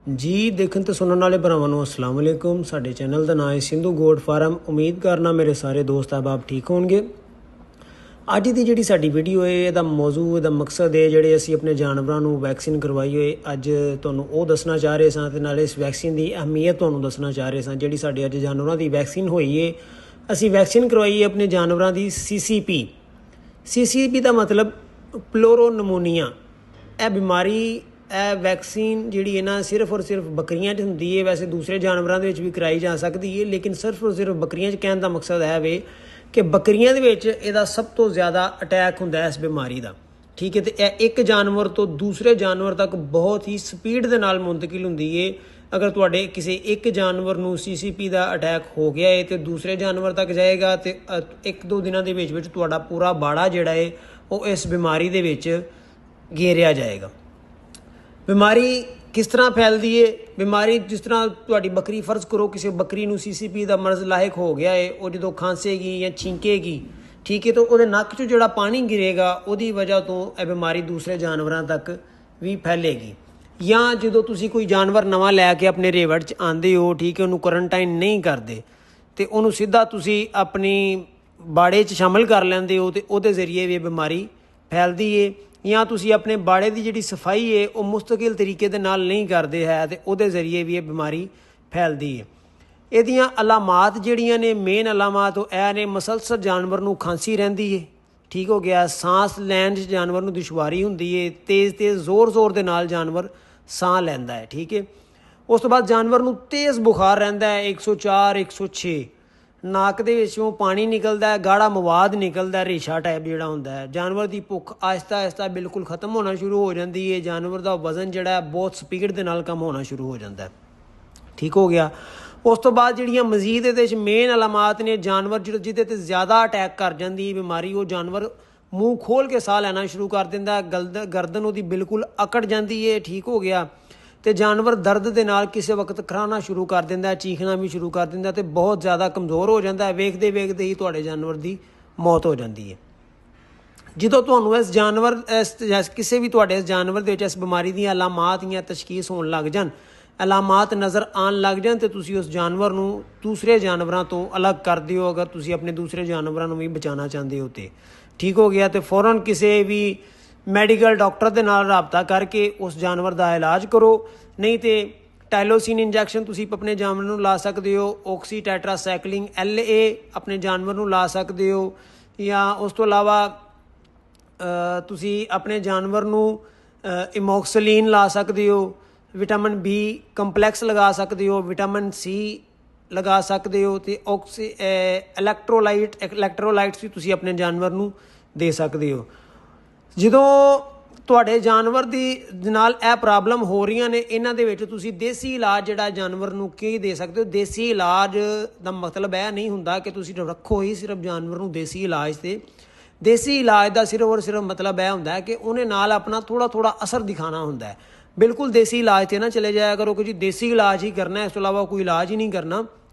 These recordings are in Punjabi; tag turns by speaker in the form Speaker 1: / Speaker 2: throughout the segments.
Speaker 1: ਜੀ ਦੇਖਣ ਤੇ ਸੁਣਨ ਵਾਲੇ ਭਰਾਵਾਂ ਨੂੰ अस्सलाम वालेकुम। ਸਾਡੇ ਚੈਨਲ ਦਾ ਨਾਮ ਹੈ ਸਿੰਧੂ ਗੋਟ ਫਾਰਮ। ਉਮੀਦ ਕਰਨਾ ਮੇਰੇ ਸਾਰੇ ਦੋਸਤ ਅਹਿਬਾਬ ਠੀਕ ਹੋਣਗੇ। ਅੱਜ ਦੀ ਜਿਹੜੀ ਸਾਡੀ ਵੀਡੀਓ ਹੈ ਇਹਦਾ ਮੌਜੂ ਇਹਦਾ ਮਕਸਦ ਹੈ ਜਿਹੜੇ ਅਸੀਂ ਆਪਣੇ ਜਾਨਵਰਾਂ ਨੂੰ ਵੈਕਸੀਨ ਕਰਵਾਈ ਹੋਏ ਅੱਜ ਤੁਹਾਨੂੰ ਉਹ ਦੱਸਣਾ ਚਾਹ ਰਹੇ ਸਾਂ ਤੇ ਨਾਲੇ ਇਸ ਵੈਕਸੀਨ ਦੀ ਅਹਿਮੀਅਤ ਤੁਹਾਨੂੰ ਦੱਸਣਾ ਚਾਹ ਰਹੇ ਸਾਂ। ਜਿਹੜੀ ਸਾਡੇ ਅੱਜ ਜਾਨਵਰਾਂ ਦੀ ਵੈਕਸੀਨ ਹੋਈ ਹੈ, ਅਸੀਂ ਵੈਕਸੀਨ ਕਰਵਾਈ ਹੈ ਆਪਣੇ ਜਾਨਵਰਾਂ ਦੀ CCP ਦਾ ਮਤਲਬ ਪਲੋਰੋ ਨਮੂਨੀਆ। ਇਹ ਬਿਮਾਰੀ ਵੈਕਸੀਨ ਜਿਹੜੀ ਹੈ ਨਾ ਸਿਰਫ ਔਰ ਸਿਰਫ ਬੱਕਰੀਆਂ 'ਚ ਹੁੰਦੀ ਹੈ। ਵੈਸੇ ਦੂਸਰੇ ਜਾਨਵਰਾਂ ਦੇ ਵਿੱਚ ਵੀ ਕਰਾਈ ਜਾ ਸਕਦੀ ਹੈ, ਲੇਕਿਨ ਸਿਰਫ ਔਰ ਸਿਰਫ ਬੱਕਰੀਆਂ 'ਚ ਕਹਿਣ ਦਾ ਮਕਸਦ ਹੈ ਵੇ ਕਿ ਬੱਕਰੀਆਂ ਦੇ ਵਿੱਚ ਇਹਦਾ ਸਭ ਤੋਂ ਜ਼ਿਆਦਾ ਅਟੈਕ ਹੁੰਦਾ ਇਸ ਬਿਮਾਰੀ ਦਾ। ਠੀਕ ਹੈ, ਤੇ ਇਹ ਇੱਕ ਜਾਨਵਰ ਤੋਂ ਦੂਸਰੇ ਜਾਨਵਰ ਤੱਕ ਬਹੁਤ ਹੀ ਸਪੀਡ ਦੇ ਨਾਲ ਮੁੰਤਕਿਲ ਹੁੰਦੀ ਹੈ। ਅਗਰ ਤੁਹਾਡੇ ਕਿਸੇ ਇੱਕ ਜਾਨਵਰ ਨੂੰ CCP ਦਾ ਅਟੈਕ ਹੋ ਗਿਆ ਹੈ ਤੇ ਦੂਸਰੇ ਜਾਨਵਰ ਤੱਕ ਜਾਏਗਾ ਤੇ 1-2 ਦਿਨਾਂ ਦੇ ਵਿੱਚ ਤੁਹਾਡਾ ਪੂਰਾ ਬਾੜਾ ਜਿਹੜਾ ਹੈ ਉਹ ਇਸ ਬਿਮਾਰੀ ਦੇ ਵਿੱਚ ਘੇਰਿਆ ਜਾਏਗਾ। ਬਿਮਾਰੀ ਕਿਸ ਤਰ੍ਹਾਂ ਫੈਲਦੀ ਹੈ? ਬਿਮਾਰੀ ਜਿਸ ਤਰ੍ਹਾਂ ਤੁਹਾਡੀ ਬੱਕਰੀ, ਫਰਜ਼ ਕਰੋ ਕਿਸੇ ਬੱਕਰੀ ਨੂੰ CCP ਦਾ ਮਰਜ਼ ਲਾਇਕ ਹੋ ਗਿਆ ਹੈ, ਉਹ ਜਦੋਂ ਖਾਂਸੇਗੀ ਜਾਂ ਛਿੰਕੇਗੀ, ਠੀਕ ਹੈ, ਤਾਂ ਉਹਦੇ ਨੱਕ 'ਚੋਂ ਜਿਹੜਾ ਪਾਣੀ ਗਿਰੇਗਾ ਉਹਦੀ ਵਜ੍ਹਾ ਤੋਂ ਇਹ ਬਿਮਾਰੀ ਦੂਸਰੇ ਜਾਨਵਰਾਂ ਤੱਕ ਵੀ ਫੈਲੇਗੀ। ਜਾਂ ਜਦੋਂ ਤੁਸੀਂ ਕੋਈ ਜਾਨਵਰ ਨਵਾਂ ਲੈ ਕੇ ਆਪਣੇ ਰੇਵੜ 'ਚ ਆਉਂਦੇ ਹੋ, ਠੀਕ ਹੈ, ਉਹਨੂੰ ਕੁਆਰੰਟਾਈਨ ਨਹੀਂ ਕਰਦੇ ਤੇ ਉਹਨੂੰ ਸਿੱਧਾ ਤੁਸੀਂ ਆਪਣੀ ਬਾੜੇ 'ਚ ਸ਼ਾਮਲ ਕਰ ਲੈਂਦੇ ਹੋ ਤੇ ਉਹਦੇ ਜ਼ਰੀਏ ਵੀ ਇਹ ਬਿਮਾਰੀ ਫੈਲਦੀ ਹੈ। ਜਾਂ ਤੁਸੀਂ ਆਪਣੇ ਬਾੜੇ ਦੀ ਜਿਹੜੀ ਸਫਾਈ ਹੈ ਉਹ ਮੁਸਤਕਿਲ ਤਰੀਕੇ ਦੇ ਨਾਲ ਨਹੀਂ ਕਰਦੇ ਹੈ ਤੇ ਉਹਦੇ ਜ਼ਰੀਏ ਵੀ ਇਹ ਬਿਮਾਰੀ ਫੈਲਦੀ ਹੈ। ਇਹਦੀਆਂ ਅਲਾਮਾਤ ਜਿਹੜੀਆਂ ਨੇ, ਮੇਨ ਅਲਾਮਾਤ ਉਹ ਇਹ ਨੇ, ਮਸਲਸਲ ਜਾਨਵਰ ਨੂੰ ਖਾਂਸੀ ਰਹਿੰਦੀ ਹੈ, ਠੀਕ ਹੋ ਗਿਆ, ਸਾਂਸ ਲੈਣ 'ਚ ਜਾਨਵਰ ਨੂੰ ਦੁਸ਼ਵਾਰੀ ਹੁੰਦੀ ਹੈ, ਤੇਜ਼ ਜ਼ੋਰ ਦੇ ਨਾਲ ਜਾਨਵਰ ਸਾਹ ਲੈਂਦਾ ਹੈ, ਠੀਕ ਹੈ। ਉਸ ਤੋਂ ਬਾਅਦ ਜਾਨਵਰ ਨੂੰ ਤੇਜ਼ ਬੁਖਾਰ ਰਹਿੰਦਾ ਹੈ, 104 106, ਨੱਕ ਦੇ ਵਿੱਚੋਂ ਪਾਣੀ ਨਿਕਲਦਾ ਹੈ, ਗਾੜਾ ਮਵਾਦ ਨਿਕਲਦਾ, ਰੇਸ਼ਾ ਟਾਈਪ ਜਿਹੜਾ ਹੁੰਦਾ ਹੈ। ਜਾਨਵਰ ਦੀ ਭੁੱਖ ਆਹਿਸਤਾ ਬਿਲਕੁਲ ਖਤਮ ਹੋਣਾ ਸ਼ੁਰੂ ਹੋ ਜਾਂਦੀ ਹੈ। ਜਾਨਵਰ ਦਾ ਵਜ਼ਨ ਜਿਹੜਾ ਹੈ ਬਹੁਤ ਸਪੀਡ ਦੇ ਨਾਲ ਕਮ ਹੋਣਾ ਸ਼ੁਰੂ ਹੋ ਜਾਂਦਾ ਹੈ, ਠੀਕ ਹੋ ਗਿਆ। ਉਸ ਤੋਂ ਬਾਅਦ ਜਿਹੜੀਆਂ ਮਜ਼ੀਦ ਇਹਦੇ 'ਚ ਮੇਨ ਅਲਾਮਾਤ ਨੇ, ਜਾਨਵਰ ਜਿਹਦੇ 'ਤੇ ਜ਼ਿਆਦਾ ਅਟੈਕ ਕਰ ਜਾਂਦੀ ਹੈ ਬਿਮਾਰੀ, ਉਹ ਜਾਨਵਰ ਮੂੰਹ ਖੋਲ੍ਹ ਕੇ ਸਾਹ ਲੈਣਾ ਸ਼ੁਰੂ ਕਰ ਦਿੰਦਾ, ਗਰਦਨ ਉਹਦੀ ਬਿਲਕੁਲ ਅਕੜ ਜਾਂਦੀ ਹੈ, ਠੀਕ ਹੋ ਗਿਆ। ਤੇ ਜਾਨਵਰ ਦਰਦ ਦੇ ਨਾਲ ਕਿਸੇ ਵਕਤ ਖਰਾਣਾ ਸ਼ੁਰੂ ਕਰ ਦਿੰਦਾ, ਚੀਖਣਾ ਵੀ ਸ਼ੁਰੂ ਕਰ ਦਿੰਦਾ ਤੇ ਬਹੁਤ ਜ਼ਿਆਦਾ ਕਮਜ਼ੋਰ ਹੋ ਜਾਂਦਾ। ਵੇਖਦੇ ਹੀ ਤੁਹਾਡੇ ਜਾਨਵਰ ਦੀ ਮੌਤ ਹੋ ਜਾਂਦੀ ਹੈ। ਜਦੋਂ ਤੁਹਾਨੂੰ ਕਿਸੇ ਵੀ ਤੁਹਾਡੇ ਇਸ ਜਾਨਵਰ ਦੇ ਵਿੱਚ ਇਸ ਬਿਮਾਰੀ ਦੀਆਂ ਅਲਾਮਾਤ ਜਾਂ ਤਸ਼ਖੀਸ ਹੋਣ ਲੱਗ ਜਾਣ, ਅਲਾਮਾਤ ਨਜ਼ਰ ਆਉਣ ਲੱਗ ਜਾਣ ਤੇ ਤੁਸੀਂ ਉਸ ਜਾਨਵਰ ਨੂੰ ਦੂਸਰੇ ਜਾਨਵਰਾਂ ਤੋਂ ਅਲੱਗ ਕਰ ਦਿਓ। ਅਗਰ ਤੁਸੀਂ ਆਪਣੇ ਦੂਸਰੇ ਜਾਨਵਰਾਂ ਨੂੰ ਵੀ ਬਚਾਉਣਾ ਚਾਹੁੰਦੇ ਹੋ ਤੇ ਠੀਕ ਹੋ ਗਿਆ, ਤੇ ਫੌਰਨ ਕਿਸੇ ਵੀ ਮੈਡੀਕਲ ਡਾਕਟਰ ਦੇ ਨਾਲ ਰਾਬਤਾ ਕਰਕੇ ਉਸ ਜਾਨਵਰ ਦਾ ਇਲਾਜ ਕਰੋ। ਨਹੀਂ ਤੇ ਟਾਈਲੋਸਿਨ ਇੰਜੈਕਸ਼ਨ ਤੁਸੀਂ ਆਪਣੇ ਜਾਨਵਰ ਨੂੰ ਲਾ ਸਕਦੇ ਹੋ, ਆਕਸੀ ਟੈਟਰਾਸਾਈਕਲਿਨ LA ਆਪਣੇ ਜਾਨਵਰ ਨੂੰ ਲਾ ਸਕਦੇ ਹੋ। ਜਾਂ ਉਸ ਤੋਂ ਇਲਾਵਾ ਤੁਸੀਂ ਆਪਣੇ ਜਾਨਵਰ ਨੂੰ ਇਮੋਕਸਲੀਨ ਲਾ ਸਕਦੇ ਹੋ, ਵਿਟਾਮਿਨ B ਕੰਪਲੈਕਸ ਲਗਾ ਸਕਦੇ ਹੋ, ਵਿਟਾਮਿਨ C ਲਗਾ ਸਕਦੇ ਹੋ ਤੇ ਇਲੈਕਟ੍ਰੋਲਾਈਟਸ ਵੀ ਤੁਸੀਂ ਆਪਣੇ ਜਾਨਵਰ ਨੂੰ ਦੇ ਸਕਦੇ ਹੋ। ਜਦੋਂ ਤੁਹਾਡੇ ਜਾਨਵਰ ਦੀ ਨਾਲ ਇਹ ਪ੍ਰੋਬਲਮ ਹੋ ਰਹੀਆਂ ਨੇ, ਇਹਨਾਂ ਦੇ ਵਿੱਚ ਤੁਸੀਂ ਦੇਸੀ ਇਲਾਜ ਜਿਹੜਾ ਜਾਨਵਰ ਨੂੰ ਕੀ ਦੇ ਸਕਦੇ ਹੋ। ਦੇਸੀ ਇਲਾਜ ਦਾ ਮਤਲਬ ਇਹ ਨਹੀਂ ਹੁੰਦਾ ਕਿ ਤੁਸੀਂ ਰੱਖੋ ਹੀ ਸਿਰਫ ਜਾਨਵਰ ਨੂੰ ਦੇਸੀ ਇਲਾਜ ਤੇ। ਦੇਸੀ ਇਲਾਜ ਦਾ ਸਿਰਫ ਔਰ ਸਿਰਫ ਮਤਲਬ ਇਹ ਹੁੰਦਾ ਹੈ ਕਿ ਉਹਨੇ ਨਾਲ ਆਪਣਾ ਥੋੜ੍ਹਾ ਅਸਰ ਦਿਖਾਉਣਾ ਹੁੰਦਾ ਹੈ। ਬਿਲਕੁਲ ਦੇਸੀ ਇਲਾਜ 'ਤੇ ਨਾ ਚਲੇ ਜਾਇਆ ਕਰੋ ਕਿ ਜੀ ਦੇਸੀ ਇਲਾਜ ਹੀ ਕਰਨਾ, ਇਸ ਤੋਂ ਇਲਾਵਾ ਕੋਈ ਇਲਾਜ ਹੀ ਨਹੀਂ ਕਰਨਾ।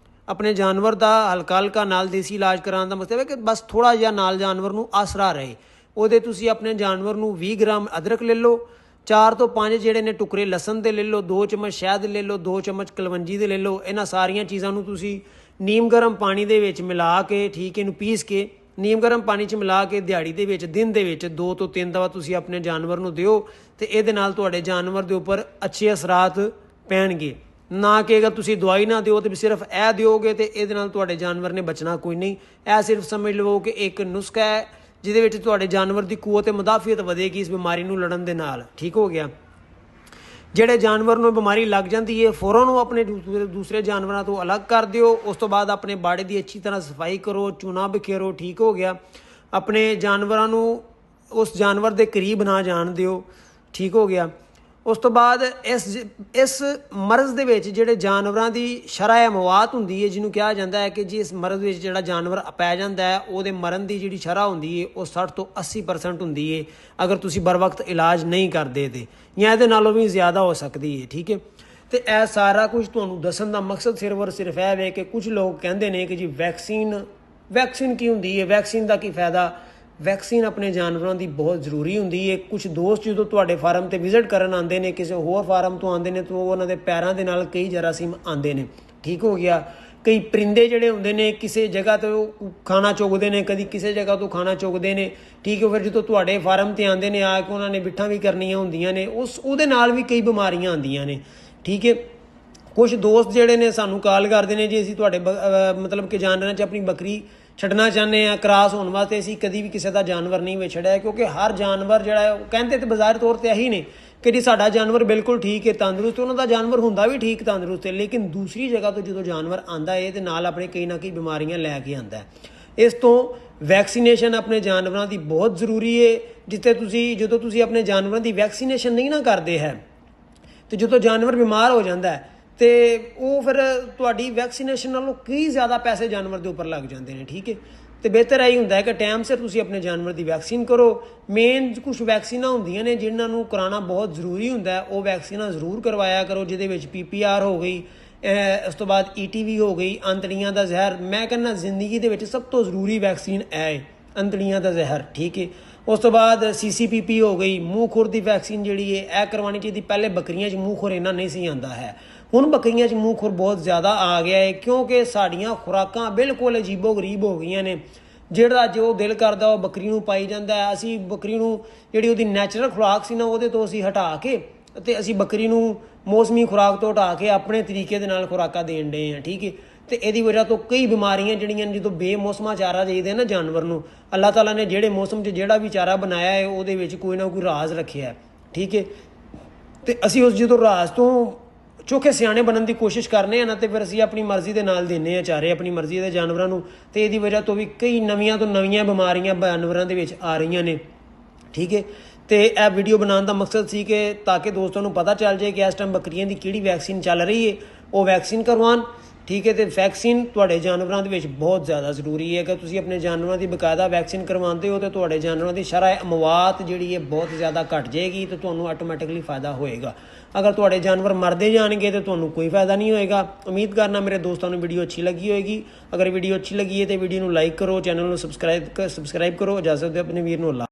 Speaker 1: ਆਪਣੇ ਜਾਨਵਰ ਦਾ ਹਲਕਾ ਨਾਲ ਦੇਸੀ ਇਲਾਜ ਕਰਾਉਣ ਦਾ ਮਤਲਬ ਹੈ ਕਿ ਬਸ ਥੋੜ੍ਹਾ ਜਿਹਾ ਨਾਲ ਜਾਨਵਰ ਨੂੰ ਆਸਰਾ ਰਹੇ। ਉਹਦੇ ਤੁਸੀਂ ਆਪਣੇ ਜਾਨਵਰ ਨੂੰ 20 ਗ੍ਰਾਮ ਅਦਰਕ ਲੈ ਲਓ, 4 ਤੋਂ 5 ਜਿਹੜੇ ਨੇ ਟੁਕੜੇ ਲਸਣ ਦੇ ਲੈ ਲਓ, 2 ਚਮਚ ਸ਼ਹਿਦ ਲੈ ਲਓ, 2 ਚਮਚ ਕਲਵੰਜੀ ਦੇ ਲੈ ਲਓ। ਇਹਨਾਂ ਸਾਰੀਆਂ ਚੀਜ਼ਾਂ ਨੂੰ ਤੁਸੀਂ ਨੀਮ ਗਰਮ ਪਾਣੀ ਦੇ ਵਿੱਚ ਮਿਲਾ ਕੇ, ਠੀਕ, ਇਹਨੂੰ ਪੀਸ ਕੇ ਨੀਮ ਗਰਮ ਪਾਣੀ 'ਚ ਮਿਲਾ ਕੇ ਦਿਹਾੜੀ ਦੇ ਵਿੱਚ, ਦਿਨ ਦੇ ਵਿੱਚ 2 ਤੋਂ 3 ਦਫਾ ਤੁਸੀਂ ਆਪਣੇ ਜਾਨਵਰ ਨੂੰ ਦਿਓ ਤੇ ਇਹਦੇ ਨਾਲ ਤੁਹਾਡੇ ਜਾਨਵਰ ਦੇ ਉੱਪਰ ਅੱਛੇ ਅਸਰਾਤ ਪੈਣਗੇ। ਨਾ ਕਿ ਅਗਰ ਤੁਸੀਂ ਦਵਾਈ ਨਾ ਦਿਓ ਤੇ ਸਿਰਫ ਇਹ ਦਿਓਗੇ ਤੇ ਇਹਦੇ ਨਾਲ ਤੁਹਾਡੇ ਜਾਨਵਰ ਨੇ ਬਚਣਾ ਕੋਈ ਨਹੀਂ। ਇਹ ਸਿਰਫ ਸਮਝ ਲਵੋ ਕਿ ਇੱਕ ਨੁਸਖਾ ਹੈ ਜਿਹਦੇ ਵਿੱਚ ਤੁਹਾਡੇ ਜਾਨਵਰ ਦੀ ਕੂਵਤ ਮੁਦਾਫੀਅਤ ਵਧੇਗੀ ਇਸ ਬਿਮਾਰੀ ਨੂੰ ਲੜਨ ਦੇ ਨਾਲ, ਠੀਕ ਹੋ ਗਿਆ। ਜਿਹੜੇ ਜਾਨਵਰ ਨੂੰ ਬਿਮਾਰੀ ਲੱਗ ਜਾਂਦੀ ਹੈ ਫੌਰਨ ਨੂੰ ਆਪਣੇ ਦੂਸਰੇ ਜਾਨਵਰਾਂ ਤੋਂ ਅਲੱਗ ਕਰ ਦਿਓ। ਉਸ ਤੋਂ ਬਾਅਦ ਆਪਣੇ ਬਾੜੇ ਦੀ ਅੱਛੀ ਤਰ੍ਹਾਂ ਸਫਾਈ ਕਰੋ, ਚੂਨਾ ਬਿਖੇਰੋ, ਠੀਕ ਹੋ ਗਿਆ। ਆਪਣੇ ਜਾਨਵਰਾਂ ਨੂੰ ਉਸ ਜਾਨਵਰ ਦੇ ਕਰੀਬ ਨਾ ਜਾਣ ਦਿਓ, ਠੀਕ ਹੋ ਗਿਆ। ਉਸ ਤੋਂ ਬਾਅਦ ਇਸ ਮਰਜ਼ ਦੇ ਵਿੱਚ ਜਿਹੜੇ ਜਾਨਵਰਾਂ ਦੀ ਸ਼ਰ੍ਹਾ ਮੌਤ ਹੁੰਦੀ ਹੈ, ਜਿਹਨੂੰ ਕਿਹਾ ਜਾਂਦਾ ਹੈ ਕਿ ਜੀ ਇਸ ਮਰਜ਼ ਵਿੱਚ ਜਿਹੜਾ ਜਾਨਵਰ ਪੈ ਜਾਂਦਾ ਹੈ ਉਹਦੇ ਮਰਨ ਦੀ ਜਿਹੜੀ ਸ਼ਰ੍ਹਾ ਹੁੰਦੀ ਹੈ ਉਹ 60 ਤੋਂ 80% ਹੁੰਦੀ ਹੈ ਅਗਰ ਤੁਸੀਂ ਬਰ ਵਕਤ ਇਲਾਜ ਨਹੀਂ ਕਰਦੇ ਤੇ, ਜਾਂ ਇਹਦੇ ਨਾਲੋਂ ਵੀ ਜ਼ਿਆਦਾ ਹੋ ਸਕਦੀ ਹੈ, ਠੀਕ ਹੈ। ਤੇ ਇਹ ਸਾਰਾ ਕੁਝ ਤੁਹਾਨੂੰ ਦੱਸਣ ਦਾ ਮਕਸਦ ਸਿਰਫ ਔਰ ਸਿਰਫ ਇਹ ਹੈ ਕਿ ਕੁਝ ਲੋਕ ਕਹਿੰਦੇ ਨੇ ਕਿ ਜੀ ਵੈਕਸੀਨ ਕੀ ਹੁੰਦੀ ਹੈ, ਵੈਕਸੀਨ ਦਾ ਕੀ ਫਾਇਦਾ, ਵੈਕਸੀਨ ਆਪਣੇ ਜਾਨਵਰਾਂ ਦੀ ਬਹੁਤ ਜ਼ਰੂਰੀ ਹੁੰਦੀ ਹੈ। ਕੁਝ ਦੋਸਤ ਜਦੋਂ ਤੁਹਾਡੇ ਫਾਰਮ ਤੇ ਵਿਜ਼ਿਟ ਕਰਨ ਆਉਂਦੇ ਨੇ, ਕਿਸੇ ਹੋਰ ਫਾਰਮ ਤੋਂ ਆਉਂਦੇ ਨੇ, ਤਾਂ ਉਹਨਾਂ ਦੇ ਪੈਰਾਂ ਦੇ ਨਾਲ ਕਈ ਜਰਾਸੀਮ ਆਉਂਦੇ ਨੇ, ਠੀਕ ਹੋ ਗਿਆ। ਕਈ ਪਰਿੰਦੇ ਜਿਹੜੇ ਹੁੰਦੇ ਨੇ ਕਿਸੇ ਜਗ੍ਹਾ ਤੋਂ ਖਾਣਾ ਚੁਗਦੇ ਨੇ, ਕਦੀ ਕਿਸੇ ਜਗ੍ਹਾ ਤੋਂ ਖਾਣਾ ਚੁਗਦੇ ਨੇ, ਠੀਕ ਹੈ। ਫਿਰ ਜਦੋਂ ਤੁਹਾਡੇ ਫਾਰਮ 'ਤੇ ਆਉਂਦੇ ਨੇ ਆ ਕੇ ਉਹਨਾਂ ਨੇ ਬਿੱਠਾਂ ਵੀ ਕਰਨੀਆਂ ਹੁੰਦੀਆਂ ਨੇ, ਉਹਦੇ ਨਾਲ ਵੀ ਕਈ ਬਿਮਾਰੀਆਂ ਆਉਂਦੀਆਂ ਨੇ, ਠੀਕ ਹੈ। ਕੁਝ ਦੋਸਤ ਜਿਹੜੇ ਨੇ ਸਾਨੂੰ ਕਾਲ ਕਰਦੇ ਨੇ ਜੀ ਅਸੀਂ ਤੁਹਾਡੇ ਮਤਲਬ ਕਿ ਜਾਨਵਰਾਂ 'ਚ ਆਪਣੀ ਬੱਕਰੀ ਛੱਡਣਾ ਚਾਹੁੰਦੇ ਹਾਂ ਕ੍ਰਾਸ ਹੋਣ ਵਾਸਤੇ। ਅਸੀਂ ਕਦੀ ਵੀ ਕਿਸੇ ਦਾ ਜਾਨਵਰ ਨਹੀਂ ਵਿਛੜਿਆ, ਕਿਉਂਕਿ ਹਰ ਜਾਨਵਰ ਜਿਹੜਾ ਉਹ ਕਹਿੰਦੇ ਤੇ ਬਾਜ਼ਾਰ ਤੌਰ 'ਤੇ ਇਹੀ ਨੇ ਕਿ ਜੀ ਸਾਡਾ ਜਾਨਵਰ ਬਿਲਕੁਲ ਠੀਕ ਹੈ, ਤੰਦਰੁਸਤ। ਉਹਨਾਂ ਦਾ ਜਾਨਵਰ ਹੁੰਦਾ ਵੀ ਠੀਕ ਤੰਦਰੁਸਤ ਹੈ, ਲੇਕਿਨ ਦੂਸਰੀ ਜਗ੍ਹਾ ਤੋਂ ਜਦੋਂ ਜਾਨਵਰ ਆਉਂਦਾ ਹੈ ਤੇ ਨਾਲ ਆਪਣੇ ਕਈ ਨਾ ਕਈ ਬਿਮਾਰੀਆਂ ਲੈ ਕੇ ਆਉਂਦਾ ਹੈ। ਇਸ ਤੋਂ ਵੈਕਸੀਨੇਸ਼ਨ ਆਪਣੇ ਜਾਨਵਰਾਂ ਦੀ ਬਹੁਤ ਜ਼ਰੂਰੀ ਹੈ। ਜਦੋਂ ਤੁਸੀਂ ਆਪਣੇ ਜਾਨਵਰਾਂ ਦੀ ਵੈਕਸੀਨੇਸ਼ਨ ਨਹੀਂ ਨਾ ਕਰਦੇ ਹੈ ਤੇ ਜਦੋਂ ਜਾਨਵਰ ਬਿਮਾਰ ਹੋ ਜਾਂਦਾ ਹੈ ਤੇ ਉਹ ਫਿਰ ਤੁਹਾਡੀ ਵੈਕਸੀਨੇਸ਼ਨ ਨਾਲੋਂ ਕਈ ਜ਼ਿਆਦਾ ਪੈਸੇ ਜਾਨਵਰ ਦੇ ਉੱਪਰ ਲੱਗ ਜਾਂਦੇ ਨੇ, ਠੀਕ ਹੈ। ਤੇ ਬਿਹਤਰ ਇਹੀ ਹੁੰਦਾ ਹੈ ਕਿ ਟਾਈਮ ਸਿਰ ਤੁਸੀਂ ਆਪਣੇ ਜਾਨਵਰ ਦੀ ਵੈਕਸੀਨ ਕਰੋ। ਮੇਨ ਕੁਝ ਵੈਕਸੀਨਾਂ ਹੁੰਦੀਆਂ ਨੇ ਜਿਨ੍ਹਾਂ ਨੂੰ ਕਰਾਉਣਾ ਬਹੁਤ ਜ਼ਰੂਰੀ ਹੁੰਦਾ, ਉਹ ਵੈਕਸੀਨਾਂ ਜ਼ਰੂਰ ਕਰਵਾਇਆ ਕਰੋ, ਜਿਹਦੇ ਵਿੱਚ PPR ਹੋ ਗਈ, ਉਸ ਤੋਂ ਬਾਅਦ ETV ਹੋ ਗਈ, ਅੰਤੜੀਆਂ ਦਾ ਜ਼ਹਿਰ। ਮੈਂ ਕਹਿੰਦਾ ਜ਼ਿੰਦਗੀ ਦੇ ਵਿੱਚ ਸਭ ਤੋਂ ਜ਼ਰੂਰੀ ਵੈਕਸੀਨ ਹੈ ਅੰਤੜੀਆਂ ਦਾ ਜ਼ਹਿਰ, ਠੀਕ ਹੈ। ਉਸ ਤੋਂ ਬਾਅਦ CCPP ਹੋ ਗਈ, ਮੂੰਹ ਖੁਰ ਦੀ ਵੈਕਸੀਨ ਜਿਹੜੀ ਹੈ ਇਹ ਕਰਵਾਉਣੀ ਚਾਹੀਦੀ। ਪਹਿਲੇ ਬੱਕਰੀਆਂ 'ਚ ਮੂੰਹ ਖੁਰ ਇੰਨਾ ਨਹੀਂ ਸੀ ਆਉਂਦਾ ਹੈ, ਹੁਣ ਬੱਕਰੀਆਂ 'ਚ ਮੂੰਹ ਖੁਰ ਬਹੁਤ ਜ਼ਿਆਦਾ ਆ ਗਿਆ ਹੈ, ਕਿਉਂਕਿ ਸਾਡੀਆਂ ਖੁਰਾਕਾਂ ਬਿਲਕੁਲ ਅਜੀਬੋ ਗਰੀਬ ਹੋ ਗਈਆਂ ਨੇ। ਜਿਹੜਾ ਜੋ ਦਿਲ ਕਰਦਾ ਉਹ ਬੱਕਰੀ ਨੂੰ ਪਾਈ ਜਾਂਦਾ ਹੈ। ਅਸੀਂ ਬੱਕਰੀ ਨੂੰ ਜਿਹੜੀ ਉਹਦੀ ਨੈਚੁਰਲ ਖੁਰਾਕ ਸੀ ਨਾ ਉਹਦੇ ਤੋਂ ਅਸੀਂ ਹਟਾ ਕੇ ਅਤੇ ਅਸੀਂ ਬੱਕਰੀ ਨੂੰ ਮੌਸਮੀ ਖੁਰਾਕ ਤੋਂ ਹਟਾ ਕੇ ਆਪਣੇ ਤਰੀਕੇ ਦੇ ਨਾਲ ਖੁਰਾਕਾਂ ਦੇਣ ਡੇ ਹਾਂ, ਠੀਕ ਹੈ। ਅਤੇ ਇਹਦੀ ਵਜ੍ਹਾ ਤੋਂ ਕਈ ਬਿਮਾਰੀਆਂ ਜਿਹੜੀਆਂ ਜਦੋਂ ਬੇਮੌਸਮਾ ਚਾਰਾ ਚਾਹੀਦਾ ਨਾ ਜਾਨਵਰ ਨੂੰ, ਅੱਲਾਹ ਤਾਲਾ ਨੇ ਜਿਹੜੇ ਮੌਸਮ 'ਚ ਜਿਹੜਾ ਵੀ ਚਾਰਾ ਬਣਾਇਆ ਹੈ ਉਹਦੇ ਵਿੱਚ ਕੋਈ ਨਾ ਕੋਈ ਰਾਜ਼ ਰੱਖਿਆ, ਠੀਕ ਹੈ। ਅਤੇ ਅਸੀਂ ਉਸ ਜਦੋਂ ਰਾਜ਼ ਤੋਂ ਚੋਖੇ ਸਿਆਣੇ ਬਣਨ ਦੀ ਕੋਸ਼ਿਸ਼ ਕਰਨੇ ਆ ਨਾ, ਤੇ ਫਿਰ ਅਸੀਂ ਆਪਣੀ ਮਰਜ਼ੀ ਦੇ ਨਾਲ ਦਿੰਦੇ ਹਾਂ ਚਾਰੇ ਆਪਣੀ ਮਰਜ਼ੀ ਦੇ ਜਾਨਵਰਾਂ ਨੂੰ, ਅਤੇ ਇਹਦੀ ਵਜ੍ਹਾ ਤੋਂ ਵੀ ਕਈ ਨਵੀਆਂ ਤੋਂ ਨਵੀਆਂ ਬਿਮਾਰੀਆਂ ਜਾਨਵਰਾਂ ਦੇ ਵਿੱਚ ਆ ਰਹੀਆਂ ਨੇ, ਠੀਕ ਹੈ। ਅਤੇ ਇਹ ਵੀਡੀਓ ਬਣਾਉਣ ਦਾ ਮਕਸਦ ਸੀ ਕਿ ਤਾਂ ਕਿ ਦੋਸਤਾਂ ਨੂੰ ਪਤਾ ਚੱਲ ਜਾਏ ਕਿ ਇਸ ਟਾਈਮ ਬੱਕਰੀਆਂ ਦੀ ਕਿਹੜੀ ਵੈਕਸੀਨ ਚੱਲ ਰਹੀ ਹੈ, ਉਹ ਵੈਕਸੀਨ ਕਰਵਾਉਣ, ਠੀਕ ਹੈ। ਅਤੇ ਵੈਕਸੀਨ ਤੁਹਾਡੇ ਜਾਨਵਰਾਂ ਦੇ ਵਿੱਚ ਬਹੁਤ ਜ਼ਿਆਦਾ ਜ਼ਰੂਰੀ ਹੈ ਕਿ ਤੁਸੀਂ ਆਪਣੇ ਜਾਨਵਰਾਂ ਦੀ ਬਕਾਇਦਾ ਵੈਕਸੀਨ ਕਰਵਾਉਂਦੇ ਹੋ ਤਾਂ ਤੁਹਾਡੇ ਜਾਨਵਰਾਂ ਦੀ ਸ਼ਰ੍ਹਾ ਅਮਵਾਤ ਜਿਹੜੀ ਹੈ ਬਹੁਤ ਜ਼ਿਆਦਾ ਘੱਟ ਜਾਏਗੀ ਅਤੇ ਤੁਹਾਨੂੰ ਆਟੋਮੈਟਿਕਲੀ ਫਾਇਦਾ ਹੋਏਗਾ। ਅਗਰ ਤੁਹਾਡੇ ਜਾਨਵਰ ਮਰਦੇ ਜਾਣਗੇ ਤਾਂ ਤੁਹਾਨੂੰ ਕੋਈ ਫਾਇਦਾ ਨਹੀਂ ਹੋਏਗਾ। ਉਮੀਦ ਕਰਨਾ ਮੇਰੇ ਦੋਸਤਾਂ ਨੂੰ ਵੀਡੀਓ ਅੱਛੀ ਲੱਗੀ ਹੋਏਗੀ। ਅਗਰ ਵੀਡੀਓ ਅੱਛੀ ਲੱਗੀ ਹੈ ਤਾਂ ਵੀਡੀਓ ਨੂੰ ਲਾਈਕ ਕਰੋ, ਚੈਨਲ ਨੂੰ ਸਬਸਕ੍ਰਾਈਬ ਕਰੋ। ਇਜਾਜ਼ਤ ਦਿਓ, ਆਪਣੇ ਵੀਰ ਨੂੰ ਅੱਲਾ।